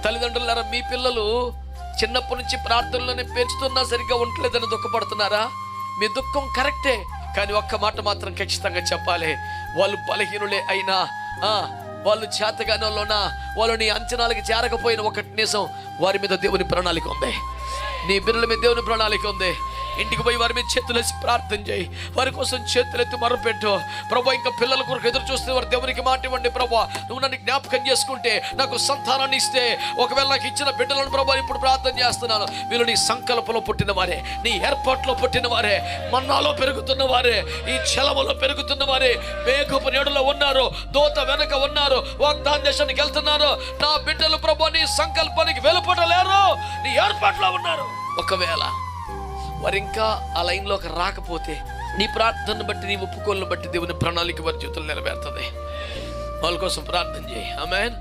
తల్లిదండ్రులారా, మీ పిల్లలు చిన్నప్పటి నుంచి ప్రార్థనలోనే పెంచుతున్నా సరిగ్గా ఉండలేదని దుఃఖపడుతున్నారా? మీ దుఃఖం కరెక్టే, కానీ ఒక్క మాట మాత్రం ఖచ్చితంగా చెప్పాలి. వాళ్ళు బలహీనులే అయినా, వాళ్ళు చేతగానోళ్ళున్నా, వాళ్ళు నీ అంచనాలకి చేరకపోయిన ఒకటి నిజం, వారి మీద దేవుని ప్రణాళిక ఉంది. నీ బిడ్డల మీద దేవుని ప్రణాళిక ఉంది. ఇంటికి పోయి వారి మీద చేతులేసి ప్రార్థన చేయి, వారి కోసం చేతులెత్తి మొరపెట్టు. ప్రభా, ఇంకా పిల్లల కొరకు ఎదురు చూస్తే వారు దేవునికి మాట ఇవ్వండి. ప్రభా, నువ్వు నన్ను జ్ఞాపకం చేసుకుంటే నాకు సంతానాన్ని ఇస్తే, ఒకవేళ నాకు ఇచ్చిన బిడ్డలను ప్రభా ఇప్పుడు ప్రార్థన చేస్తున్నాను, వీళ్ళు నీ సంకల్పంలో పుట్టిన వారే, నీ ఏర్పాట్లో పుట్టిన వారే, మన్నాలో పెరుగుతున్న వారే, ఈ చలమలో పెరుగుతున్న వారే, మేఘపు నీడలో ఉన్నారు, దోత వెనక ఉన్నారు, వాగ్దాన దేశానికి వెళ్తున్నారు. నా బిడ్డలు ప్రభా నీ సంకల్పానికి వెలుపడలేరు, నీ ఏర్పాట్లో ఉన్నారు. ఒకవేళ వారు ఇంకా ఆ లైన్లోకి రాకపోతే, నీ ప్రార్థనను బట్టి, నీ ఒప్పుకోలను బట్టి దేవుని ప్రణాళిక వారి జీవితంలో నెరవేరుతుంది. వాళ్ళ కోసం ప్రార్థన చేయి. ఆమేన్.